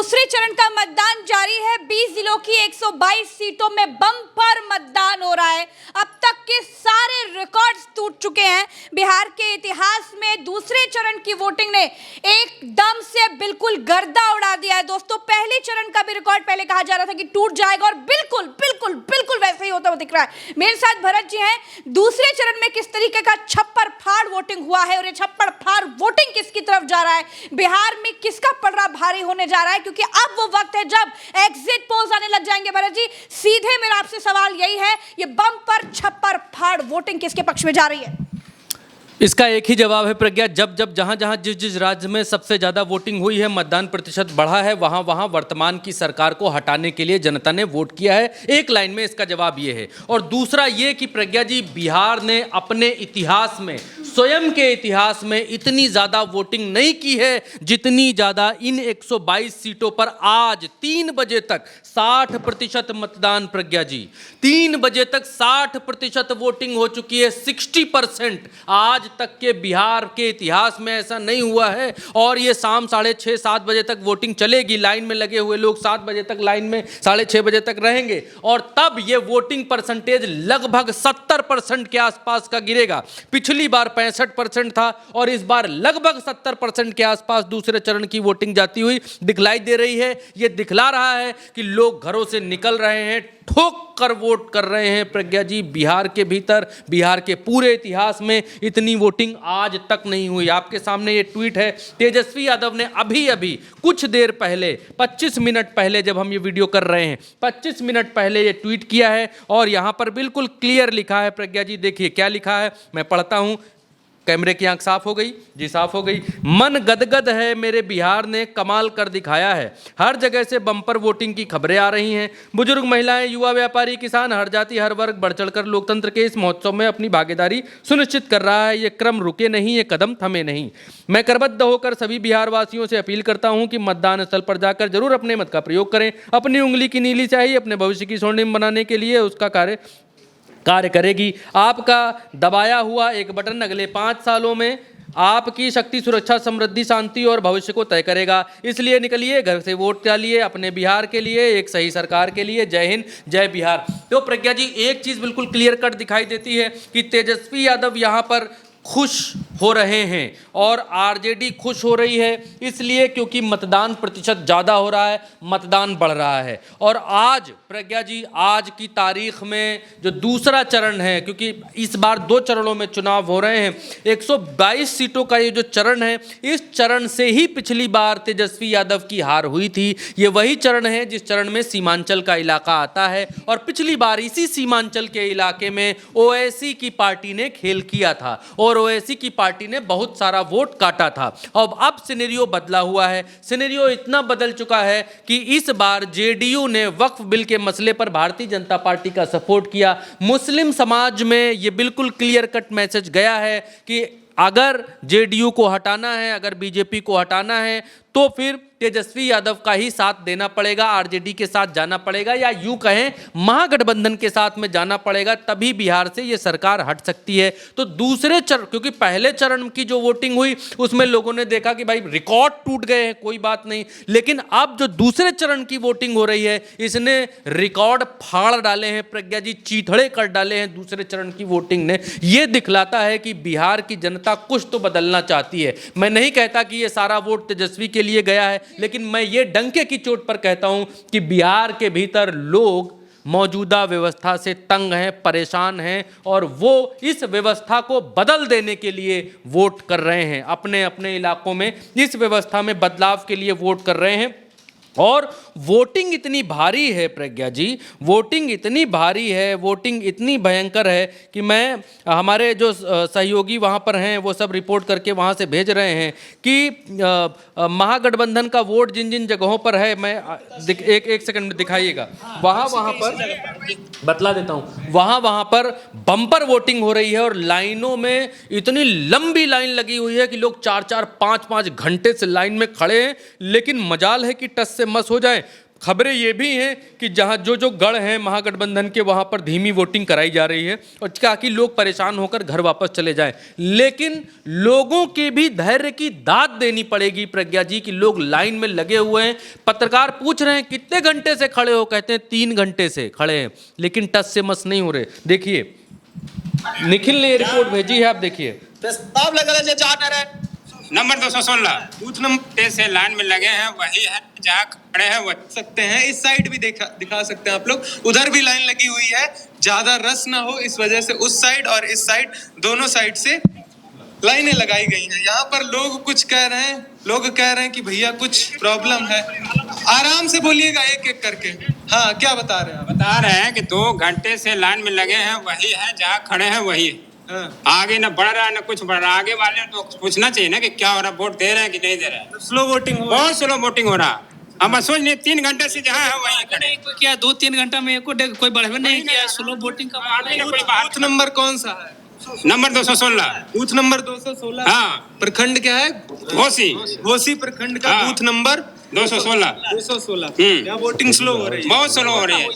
दूसरे चरण का मतदान जारी है। 20 जिलों की 122 सीटों में बम्पर मतदान हो रहा है। अब तक के सारे रिकॉर्ड्स टूट चुके हैं। बिहार के इतिहास में दूसरे चरण की वोटिंग ने एकदम से बिल्कुल गर्दा उड़ा दिया है। दोस्तों, पहले चरण का भी रिकॉर्ड पहले कहा जा रहा था कि टूट जाएगा और बिल्कुल बिल्कुल बिल्कुल वैसे ही होता हुआ दिख रहा है। मेरे साथ भरत जी हैं। दूसरे चरण में किस तरीके का छप्पर फाड़ वोटिंग हुआ है और ये छप्पर फाड़ वोटिंग किसकी तरफ जा रहा है, बिहार में किसका पलड़ा भारी होने जा रहा है, क्योंकि अब वो वक्त है जब एग्जिट पोल्स आने लग जाएंगे। भरत जी, सीधे मेरा आपसे सवाल यही है, ये बम्पर छप्पर फाड़ वोटिंग किसके पक्ष में जा रही है? इसका एक ही जवाब है प्रज्ञा। जब जब जहां जहां जिस जिस राज्य में सबसे ज़्यादा वोटिंग हुई है, मतदान प्रतिशत बढ़ा है, वहां वहां वर्तमान की सरकार को हटाने के लिए जनता ने वोट किया है। एक लाइन में इसका जवाब ये है। और दूसरा ये कि प्रज्ञा जी, बिहार ने अपने इतिहास में, स्वयं के इतिहास में इतनी ज़्यादा वोटिंग नहीं की है जितनी ज़्यादा इन 122 सीटों पर आज 3 बजे तक 60% मतदान। प्रज्ञा जी, 3 बजे तक 60% वोटिंग हो चुकी है। 60% आज तक के बिहार के इतिहास में ऐसा नहीं हुआ है। और ये शाम 6:30-7 बजे तक वोटिंग चलेगी। लाइन में लगे हुए लोग 7 बजे तक लाइन में 6:30 बजे तक रहेंगे और तब ये वोटिंग परसेंटेज लगभग 70% के आसपास का गिरेगा। पिछली बार 65% था और इस बार लगभग 70% के आसपास दूसरे चरण की वोटिंग जाती हुई दिखलाई दे रही है। ये दिखला रहा है कि लोग घरों से निकल रहे हैं, ठोक कर वोट कर रहे हैं। प्रज्ञा जी, बिहार के भीतर, बिहार के पूरे इतिहास में इतनी वोटिंग आज तक नहीं हुई। आपके सामने ये ट्वीट है। तेजस्वी यादव ने अभी अभी कुछ देर पहले, 25 मिनट पहले, जब हम ये वीडियो कर रहे हैं, 25 मिनट पहले ये ट्वीट किया है और यहां पर बिल्कुल क्लियर लिखा है। प्रज्ञा जी देखिए क्या लिखा है, मैं पढ़ता हूं। कैमरे की आंख साफ हो गई जी, साफ हो गई। मन गदगद है, मेरे बिहार ने कमाल कर दिखाया है। हर जगह से बम्पर वोटिंग की खबरें आ रही हैं। बुजुर्ग, महिलाएं, युवा, व्यापारी, किसान, हर जाति हर वर्ग बढ़ चढ़कर लोकतंत्र के इस महोत्सव में अपनी भागीदारी सुनिश्चित कर रहा है। ये क्रम रुके नहीं, ये कदम थमे नहीं। मैं करबद्ध होकर सभी बिहार वासियों से अपील करता हूं कि मतदान स्थल पर जाकर जरूर अपने मत का प्रयोग करें। अपनी उंगली की नीली स्याही अपने भविष्य की स्वर्णिम बनाने के लिए उसका कार्य करेगी। आपका दबाया हुआ एक बटन अगले 5 सालों में आपकी शक्ति, सुरक्षा, समृद्धि, शांति और भविष्य को तय करेगा। इसलिए निकलिए, घर से वोट डालिए अपने बिहार के लिए, एक सही सरकार के लिए। जय हिंद, जय बिहार। तो प्रज्ञा जी, एक चीज़ बिल्कुल क्लियर कट दिखाई देती है कि तेजस्वी यादव यहाँ पर खुश हो रहे हैं और आरजेडी खुश हो रही है, इसलिए क्योंकि मतदान प्रतिशत ज़्यादा हो रहा है, मतदान बढ़ रहा है। और आज प्रज्ञा जी, आज की तारीख में जो दूसरा चरण है, क्योंकि इस बार 2 चरणों में चुनाव हो रहे हैं, 122 सीटों का ये जो चरण है, इस चरण से ही पिछली बार तेजस्वी यादव की हार हुई थी। ये वही चरण है जिस चरण में सीमांचल का इलाका आता है और पिछली बार इसी सीमांचल के इलाके में ओवैसी की पार्टी ने खेल किया था और ओवैसी की पार्टी ने बहुत सारा वोट काटा था। अब सिनेरियो बदला हुआ है। सिनेरियो इतना बदल चुका है कि इस बार जेडीयू ने वक्फ बिल के मसले पर भारतीय जनता पार्टी का सपोर्ट किया। मुस्लिम समाज में यह बिल्कुल क्लियर कट मैसेज गया है कि अगर जेडीयू को हटाना है, अगर बीजेपी को हटाना है, तो फिर तेजस्वी यादव का ही साथ देना पड़ेगा, आरजेडी के साथ जाना पड़ेगा, या यूं कहें महागठबंधन के साथ में जाना पड़ेगा, तभी बिहार से ये सरकार हट सकती है। तो दूसरे चरण, क्योंकि पहले चरण की जो वोटिंग हुई उसमें लोगों ने देखा कि भाई रिकॉर्ड टूट गए हैं, कोई बात नहीं, लेकिन अब जो दूसरे चरण की वोटिंग हो रही है, इसने रिकॉर्ड फाड़ डाले हैं। प्रज्ञा जी, चीथड़े कर डाले हैं दूसरे चरण की वोटिंग ने। यह दिखलाता है कि बिहार की जनता कुछ तो बदलना चाहती है। मैं नहीं कहता कि ये सारा वोट तेजस्वी के लिए गया है, लेकिन मैं ये डंके की चोट पर कहता हूं कि बिहार के भीतर लोग मौजूदा व्यवस्था से तंग हैं, परेशान हैं और वो इस व्यवस्था को बदल देने के लिए वोट कर रहे हैं। अपने अपने इलाकों में इस व्यवस्था में बदलाव के लिए वोट कर रहे हैं। और वोटिंग इतनी भारी है प्रज्ञा जी, वोटिंग इतनी भारी है, वोटिंग इतनी भयंकर है कि मैं, हमारे जो सहयोगी वहाँ पर हैं वो सब रिपोर्ट करके वहाँ से भेज रहे हैं कि महागठबंधन का वोट जिन जिन जगहों पर है, मैं एक सेकंड में दिखाइएगा, वहाँ पर बतला देता हूँ, वहाँ पर बम्पर वोटिंग हो रही है और लाइनों में इतनी लंबी लाइन लगी हुई है कि लोग 4-4, 5-5 घंटे से लाइन में खड़े हैं, लेकिन मजाल है कि टस से मस हो जाए। खबरें ये भी हैं कि जहां जो गढ़ हैं महागठबंधन के वहां पर धीमी वोटिंग कराई जा रही है और ताकि लोग परेशान होकर घर वापस चले जाएं। लेकिन लोगों के भी धैर्य की दाद देनी पड़ेगी प्रज्ञा जी कि लोग लाइन में लगे हुए हैं। पत्रकार पूछ रहे हैं कितने घंटे से खड़े हो, कहते हैं 3 घंटे से खड़े हैं, लेकिन टस से मस नहीं हो रहे। देखिए निखिल ने ये रिपोर्ट भेजी है, आप देखिए। प्रस्ताव लगा जे जान रहे नंबर 216 बूथ नंबर से लाइन में लगे हैं, वही है जहाँ खड़े हैं वही सकते हैं। इस साइड भी दिखा सकते हैं आप लोग, उधर भी लाइन लगी हुई है। ज्यादा रस ना हो इस वजह से उस साइड और इस साइड दोनों साइड से लाइनें लगाई गई हैं। यहाँ पर लोग कुछ कह रहे हैं, लोग कह रहे हैं कि भैया कुछ प्रॉब्लम है। आराम से बोलिएगा एक एक करके। हाँ, क्या बता रहे हैं? बता रहे हैं कि 2 घंटे से लाइन में लगे हैं, वही है जहाँ खड़े हैं वही है। आगे ना बढ़ रहा है ना कुछ बढ़ रहा है। आगे वाले तो पूछना चाहिए ना कि क्या हो रहा है, वोट दे रहे हैं कि नहीं दे रहे हैं। स्लो वोटिंग, बहुत स्लो वोटिंग हो रहा है। अब सोच नहीं 3 घंटे से जहाँ है वहीं खड़े। क्या 2-3 घंटा में कोई बढ़ावा नहीं किया? स्लो वोटिंग का बूथ नंबर कौन सा है? Number 216 booth number 216। हाँ, प्रखंड क्या है? घोसी प्रखंड का बूथ नंबर 216। यहाँ वोटिंग स्लो हो रही है, बहुत स्लो हो रही है।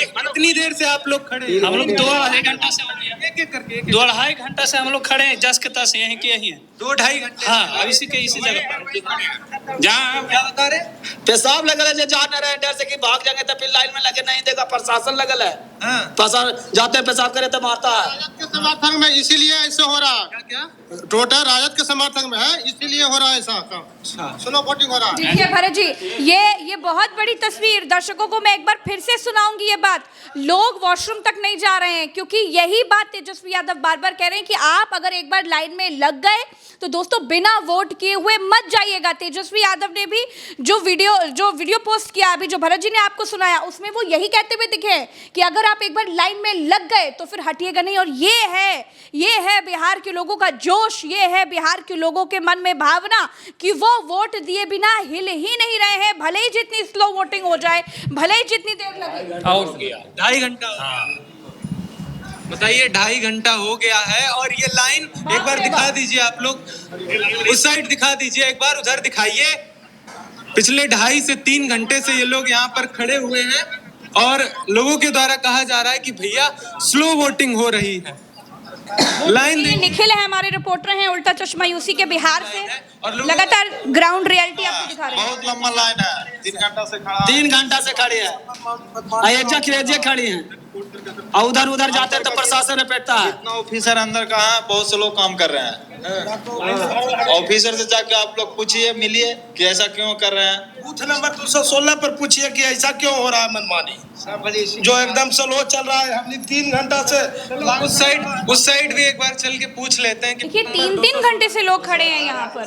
कितनी देर से आप लोग खड़े हैं? हम लोग 2-2.5 घंटा से हो गया। एक एक करके 2-2.5 घंटा से हम लोग खड़े हैं, जस के तस यहीं के यहीं हैं। 2-2.5 घंटे। हाँ, अब इसी जगह पर जहाँ क्या बता रहे? पेशाब लगल जे जान रहे डर से कि भाग जाएंगे तो फिर लाइन में लगे नहीं देगा। प्रशासन लगल है, जाते हैं पेशाब करे तो मारता है। राजद के समर्थन में इसीलिए ऐसे हो रहा है। क्या? टोटल राजद के समर्थन में है, इसीलिए हो रहा है ऐसा काम। स्लो वोटिंग हो रहा है। देखिए भरत जी, ये बहुत बड़ी तस्वीर दर्शकों को मैं एक बार फिर से सुनाऊंगी। ये बात, लोग वॉशरूम तक नहीं जा रहे हैं क्योंकि यही बात तेजस्वी यादव बार बार कह रहे हैं कि आप अगर एक बार लाइन में लग गए तो दोस्तों बिना वोट किए हुए मत जाइएगा। तेजस्वी यादव ने भी जो वीडियो पोस्ट किया अभी, जो भरत जी ने आपको सुनाया, उसमें वो यही कहते हुए दिखे कि अगर आप एक बार लाइन में लग गए तो फिर हटिएगा नहीं। और ये है बिहार के लोगों का जोश, ये है बिहार के लोगों के मन में भावना कि वो वोट दिए बिना हिल ही नहीं रहे हैं, भले ही जितनी स्लो वोटिंग हो जाए, भले ही जितनी देर लगे। 2.5 घंटा बताइए, 2.5 घंटा हो गया है। और ये लाइन एक बार दिखा दीजिए आप लोग, उस साइड दिखा दीजिए एक बार, उधर दिखाइए। पिछले 2.5 से 3 घंटे से ये लोग यहाँ पर खड़े हुए हैं और लोगों के द्वारा कहा जा रहा है कि भैया स्लो वोटिंग हो रही है। लाइन ये निखिल है, हमारे रिपोर्टर हैं उल्टा चश्मा यूसी के बिहार से, लगातार ग्राउंड रियलिटी आपको दिखा रहे हैं। बहुत लंबा लाइन है, 3 घंटा से खड़ा। 3 घंटा से खड़े हैं, एक खड़ी हैं और उधर जाते हैं तो प्रशासन रपेटता है। इतना ऑफिसर अंदर कहाँ है, बहुत से लोग काम कर रहे हैं। ऑफिसर से जाके आप लोग पूछिए, मिलिए कि ऐसा क्यों कर रहे हैं। बूथ नंबर 216 पर पूछिए कि ऐसा क्यों हो रहा है मनमानी, जो एकदम स्लो चल रहा है। हमने 3 घंटा से उस साइड भी एक बार चल के पूछ लेते हैं कि देखिए 3 घंटे से लोग खड़े हैं यहाँ पर।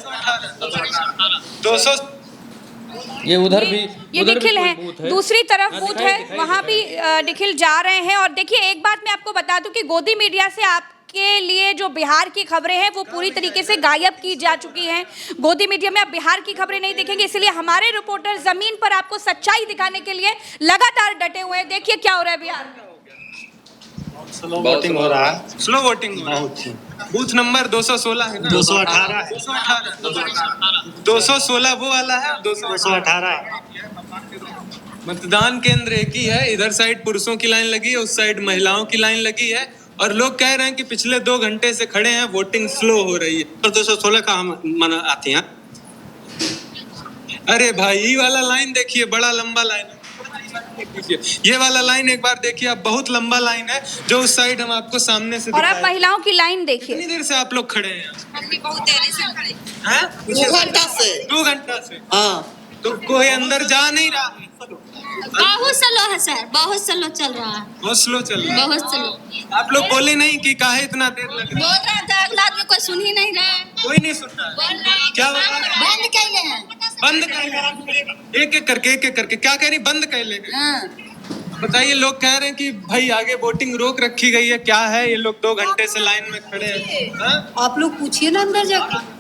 200 ये उधर भी ये निखिल है, दूसरी तरफ बूथ है, वहां भी निखिल जा रहे हैं। और देखिए एक बात मैं आपको बता दूं कि गोदी मीडिया से आपके लिए जो बिहार की खबरें हैं वो पूरी तरीके से गायब की जा चुकी हैं। गोदी मीडिया में आप बिहार की खबरें नहीं देखेंगे, इसलिए हमारे रिपोर्टर जमीन पर आपको सच्चाई दिखाने के लिए लगातार डटे हुए हैं। देखिए क्या हो रहा है बिहार में। स्लो वोटिंग हो रहा है। स्लो वोटिंग हो रहा है। बूथ नंबर 216 है ना? 218 है। 216 वो वाला है, 218 है। मतदान केंद्र एक ही है। इधर साइड पुरुषों की लाइन लगी है, उस साइड महिलाओं की लाइन लगी है और लोग कह रहे हैं कि पिछले 2 घंटे से खड़े हैं, वोटिंग स्लो हो रही है। 216 का हम मन आते हैं। अरे भाई ये वाला लाइन देखिए, बड़ा लंबा लाइन है। ये वाला लाइन एक बार देखिए आप, बहुत लंबा लाइन है जो उस साइड हम आपको सामने से और आप महिलाओं की लाइन देखिए। कितनी देर से आप लोग खड़े हैं? बहुत देरी से खड़े हैं? 2 घंटा से। 2 घंटा से। हाँ, तो कोई अंदर जा नहीं रहा है। बहुत स्लो है सर, बहुत स्लो चल रहा है, बहुत स्लो चल रहा है। बहुत स्लो। आप लोग बोले नहीं कि काहे इतना देर लग रहा है? बोल रहा था, अगला आदमी कोई सुन ही नहीं रहा है। कोई नहीं सुन रहा है। बोल रहा है क्या बोल रहा है? बंद कैले हैं। बंद कर, एक एक करके क्या कह रही? बंद कर ले। हाँ। बताइए, लोग कह रहे हैं कि भाई आगे वोटिंग रोक रखी गई है, क्या है? ये लोग 2 घंटे से लाइन में खड़े हैं। हाँ? आप लोग पूछिए ना अंदर जाके।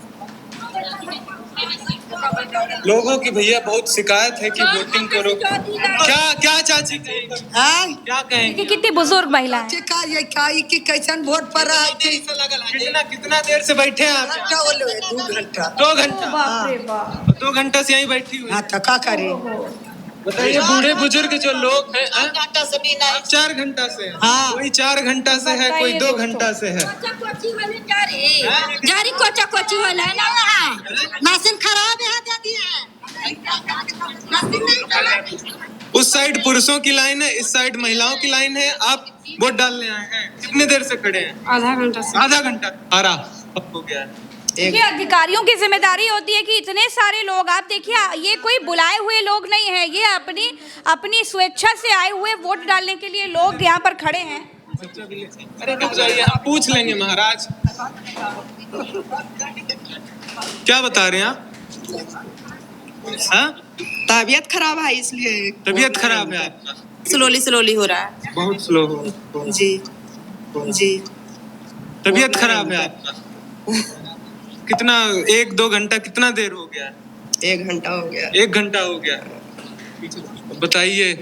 लोगों की भैया बहुत शिकायत है कि वोटिंग को रोक। क्या चाची क्या कहेंगे? देखिए कितनी बुजुर्ग महिला है। कैसन वोट पर रहा है। कितना देर से बैठे हैं आप? 2 घंटा। 2 घंटा। बाप रे बाप। 2 घंटा से यहीं बैठी हुई। हाँ तो क्या करे, बताइए बूढ़े बुजुर्ग जो लोग हैं, 4 घंटा से भी नहीं। 4 घंटा से है। हाँ। कोई 4 घंटा से है, कोई 2 घंटा से है। जारी कोचा कोची वाला है ना, मशीन खराब है दादी उस साइड पुरुषों की लाइन है, इस साइड महिलाओं की लाइन है। आप वोट डालने आए हैं, कितने देर से खड़े हैं? आधा घंटा से। आधा घंटा। अब हो गया है। देखिए अधिकारियों की जिम्मेदारी होती है कि इतने सारे लोग, आप देखिए ये कोई बुलाए हुए लोग नहीं है, ये अपनी स्वेच्छा से आए हुए वोट डालने के लिए लोग यहाँ पर खड़े हैं। अरे रुक जाइए, हम पूछ लेंगे महाराज। क्या बता रहे हैं आप? हाँ? तबीयत खराब है इसलिए। तबीयत खराब है आपका? स्लोली हो रहा है। बहुत स्लो हो। जी। तबीयत खराब है आपका? कितना 1-2 घंटा कितना देर हो गया? 1 घंटा हो गया। 1 घंटा हो गया। बताइए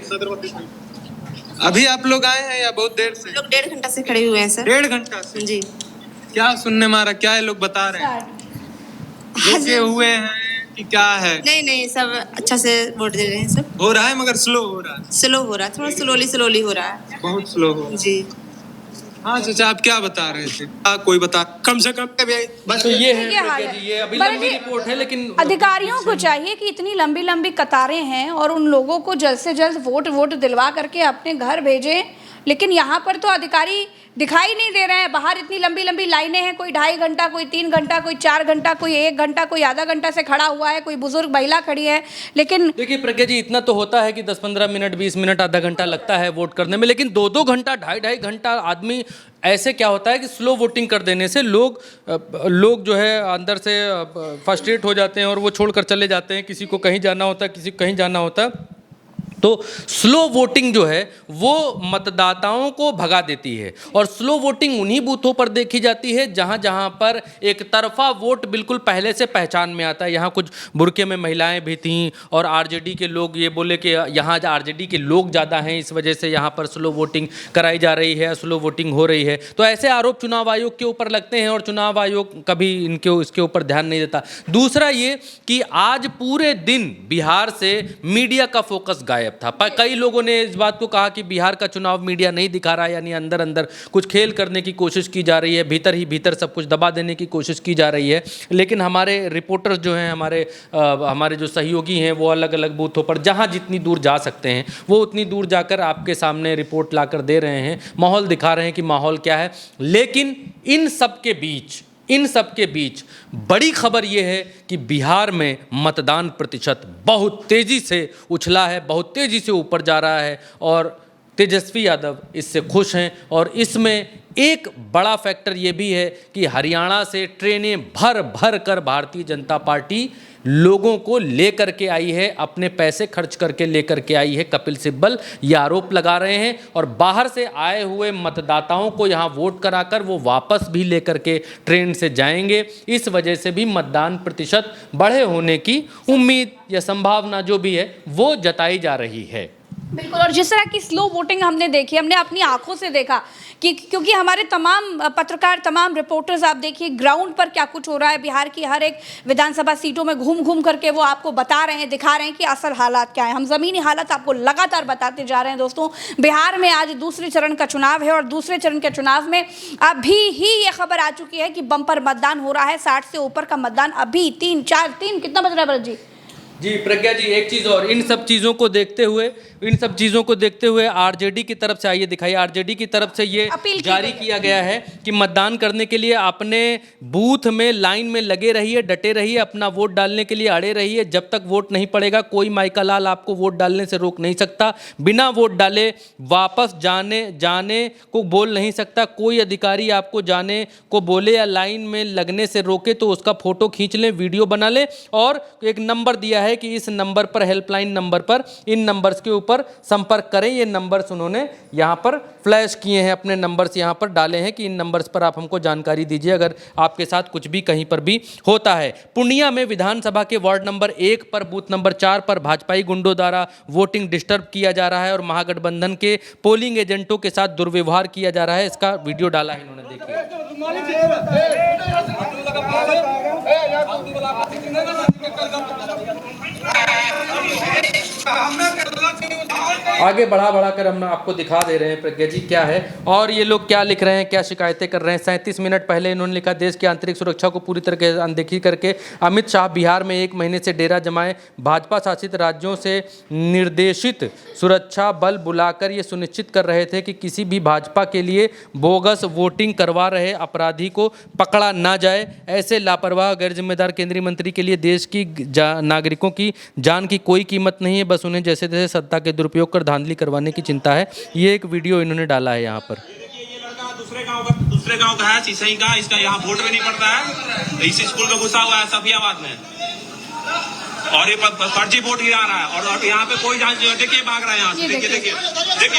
अभी आप लोग आए हैं या बहुत देर से? लोग 1.5 घंटा से खड़े हुए हैं सर। 1.5 घंटा से? जी। क्या सुनने मारा, क्या ये लोग बता रहे हैं? रुके हुए हैं कि क्या है? नहीं सब अच्छा से वोट दे रहे हैं सब। हो रहा है मगर स्लो हो रहा है। स्लो हो रहा है, थोड़ा स्लोली हो रहा है। बहुत स्लो हो। जी। हाँ चाचा आप क्या बता रहे थे? कोई बता, कम से कम बस तो ये है ये हाल प्रज्ञा है। जी, ये अभी बल्कि लंबी रिपोर्ट है लेकिन अधिकारियों को चाहिए कि इतनी लंबी लंबी कतारें हैं और उन लोगों को जल्द से जल्द वोट दिलवा करके अपने घर भेजें, लेकिन यहाँ पर तो अधिकारी दिखाई नहीं दे रहे हैं। बाहर इतनी लंबी लंबी लाइनें हैं, कोई 2.5 घंटा, कोई 3 घंटा, कोई 4 घंटा, कोई 1 घंटा, कोई आधा घंटा से खड़ा हुआ है, कोई बुजुर्ग महिला खड़ी है। लेकिन देखिए प्रज्ञा जी, इतना तो होता है कि 10-15 मिनट, 20 मिनट, आधा घंटा लगता है वोट करने में, लेकिन 2-2 घंटा, 2.5 घंटा आदमी, ऐसे क्या होता है कि स्लो वोटिंग कर देने से लोग जो है अंदर से फ्रस्ट्रेट हो जाते हैं और वो छोड़कर चले जाते हैं। किसी को कहीं जाना होता है, किसी को कहीं जाना होता है। तो स्लो वोटिंग जो है वो मतदाताओं को भगा देती है और स्लो वोटिंग उन्हीं बूथों पर देखी जाती है जहां जहां पर एक तरफा वोट बिल्कुल पहले से पहचान में आता है। यहाँ कुछ बुरके में महिलाएं भी थीं और आरजेडी के लोग ये बोले कि यहाँ आरजेडी के लोग ज़्यादा हैं, इस वजह से यहाँ पर स्लो वोटिंग कराई जा रही है, स्लो वोटिंग हो रही है। तो ऐसे आरोप चुनाव आयोग के ऊपर लगते हैं और चुनाव आयोग कभी इसके ऊपर ध्यान नहीं देता। दूसरा ये कि आज पूरे दिन बिहार से मीडिया का फोकस गायब था। कई लोगों ने इस बात को कहा कि बिहार का चुनाव मीडिया नहीं दिखा रहा है, यानी अंदर अंदर कुछ खेल करने की कोशिश की जा रही है, भीतर ही भीतर सब कुछ दबा देने की कोशिश की जा रही है। लेकिन हमारे रिपोर्टर्स जो हैं, हमारे जो सहयोगी हैं, वो अलग अलग बूथों पर जहां जितनी दूर जा सकते हैं वो उतनी दूर जाकर आपके सामने रिपोर्ट लाकर दे रहे हैं, माहौल दिखा रहे हैं कि माहौल क्या है। लेकिन इन सब के बीच बड़ी खबर यह है कि बिहार में मतदान प्रतिशत बहुत तेज़ी से उछला है, बहुत तेज़ी से ऊपर जा रहा है और तेजस्वी यादव इससे खुश हैं। और इसमें एक बड़ा फैक्टर ये भी है कि हरियाणा से ट्रेनें भर कर भारतीय जनता पार्टी लोगों को लेकर के आई है, अपने पैसे खर्च करके लेकर के आई है। कपिल सिब्बल ये आरोप लगा रहे हैं और बाहर से आए हुए मतदाताओं को यहाँ वोट कराकर वो वापस भी लेकर के ट्रेन से जाएंगे। इस वजह से भी मतदान प्रतिशत बढ़े होने की उम्मीद या संभावना जो भी है वो जताई जा रही है। बिल्कुल, और जिस तरह की स्लो वोटिंग हमने देखी, हमने अपनी आंखों से देखा कि क्योंकि हमारे तमाम पत्रकार, तमाम रिपोर्टर्स, आप देखिए ग्राउंड पर क्या कुछ हो रहा है। बिहार की हर एक विधानसभा सीटों में घूम करके वो आपको बता रहे हैं, दिखा रहे हैं कि असल हालात क्या है। हम ज़मीनी हालात आपको लगातार बताते जा रहे हैं। दोस्तों, बिहार में आज दूसरे चरण का चुनाव है और दूसरे चरण के चुनाव में अभी ही ये खबर आ चुकी है कि बम्पर मतदान हो रहा है। 60 से ऊपर का मतदान अभी 3 कितना बज रहा है भरत जी? प्रज्ञा जी, एक चीज़ और, इन सब चीज़ों को देखते हुए आरजेडी की तरफ से, आइए दिखाइए, आरजेडी की तरफ से ये जारी किया गया है कि मतदान करने के लिए अपने बूथ में लाइन में लगे रहिए, डटे रहिए, अपना वोट डालने के लिए अड़े रहिए। जब तक वोट नहीं पड़ेगा कोई माइका लाल आपको वोट डालने से रोक नहीं सकता। बिना वोट डाले वापस जाने को बोल नहीं सकता। कोई अधिकारी आपको जाने को बोले या लाइन में लगने से रोके तो उसका फोटो खींच लें, वीडियो बना लें। और एक नंबर दिया है कि इस नंबर पर, हेल्पलाइन नंबर पर, इन नंबर्स के ऊपर संपर्क करें। ये नंबर्स उन्होंने यहाँ पर फ्लैश किए हैं, अपने नंबर्स यहाँ पर डाले हैं कि इन नंबर्स पर आप हमको जानकारी दीजिए अगर आपके साथ कुछ भी कहीं पर भी होता है। पूर्णिया में विधानसभा के वार्ड नंबर 1 पर, बूथ नंबर 4 पर भाजपाई गुंडों द्वारा वोटिंग डिस्टर्ब किया जा रहा है और महागठबंधन के पोलिंग एजेंटों के साथ दुर्व्यवहार किया जा रहा है। इसका वीडियो डाला है इन्होंने, देखिए। हमने आगे बढ़ा कर हम आपको दिखा दे रहे हैं प्रज्ञा जी क्या है और ये लोग क्या लिख रहे हैं, क्या शिकायतें कर रहे हैं। 37 मिनट पहले इन्होंने लिखा, देश की आंतरिक सुरक्षा को पूरी तरह से अनदेखी करके अमित शाह बिहार में 1 महीने से डेरा जमाए, भाजपा शासित राज्यों से निर्देशित सुरक्षा बल बुलाकर ये सुनिश्चित कर रहे थे कि किसी भी भाजपा के लिए बोगस वोटिंग करवा रहे अपराधी को पकड़ा ना जाए। ऐसे लापरवाह गैर जिम्मेदार केंद्रीय मंत्री के लिए देश की नागरिकों की जान की कोई कीमत नहीं है, बस उन्हें जैसे तैसे सत्ता के दुरुपयोग कर धांधली करवाने की चिंता है। ये एक वीडियो इन्होंने डाला है यहाँ पर। दूसरे गांव का है सिसई का, इसका यहाँ वोट भी नहीं पड़ता है, इस स्कूल में घुसा हुआ है सफियाबाद में और ये फर्जी वोट गिरा रहा है और यहाँ पे कोई जांच, देखिए भाग रहा है यहाँ से, देखिए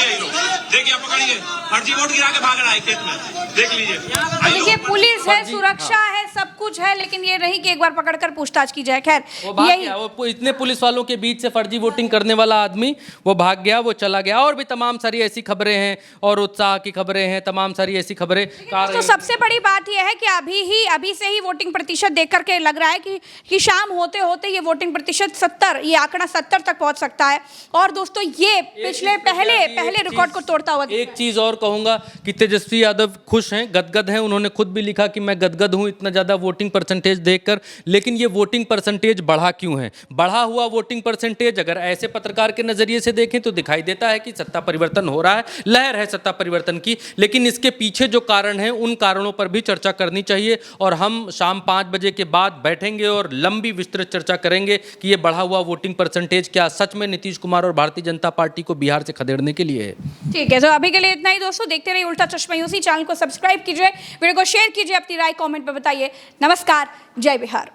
ये लोग देखिए पकड़िए, फर्जी वोट गिरा के भाग रहा है खेत में, देख लीजिए। देखिए पुलिस है, सुरक्षा है, सब कुछ है, लेकिन ये नहीं कि एक बार पकड़कर पूछताछ की जाए। खैर यही वो इतने पुलिस वालों के बीच से फर्जी वोटिंग करने वाला आदमी वो भाग गया, वो चला गया। और भी तमाम सारी ऐसी खबरें हैं और उत्साह की खबरें हैं, तमाम सारी ऐसी खबरें। तो सबसे बड़ी बात यह है कि अभी से ही वोटिंग प्रतिशत देख करके लग रहा है कि शाम होते होते ये वोटिंग प्रतिशत 70, ये आंकड़ा 70 तक पहुंच सकता है। और दोस्तों ये पिछले पहले रिकॉर्ड को तोड़ता हुआ। एक चीज और कहूंगा कि तेजस्वी यादव खुश हैं, गदगद हैं। उन्होंने खुद भी लिखा कि मैं गदगद हूं इतना ज्यादा वोटिंग परसेंटेज देखकर। लेकिन ये वोटिंग परसेंटेज बढ़ा क्यों है? बढ़ा हुआ वोटिंग परसेंटेज अगर ऐसे पत्रकार के नजरिए से देखें तो दिखाई देता है कि सत्ता परिवर्तन हो रहा है, लहर है सत्ता परिवर्तन की। लेकिन इसके पीछे जो कारण है उन कारणों पर भी चर्चा करनी चाहिए और हम शाम 5 बजे के बाद बैठेंगे और लंबी विस्तृत चर्चा करेंगे कि ये बढ़ा हुआ वोटिंग परसेंटेज क्या सच में नीतीश कुमार और भारतीय जनता पार्टी को बिहार से खदेड़ने के लिए है। ठीक है, तो अभी के लिए इतना ही दोस्तों। देखते रहिए उल्टा चश्मा यूसी। चैनल को सब्सक्राइब कीजिए, वीडियो को शेयर कीजिए, अपनी राय कमेंट में बताइए। नमस्कार, जय बिहार।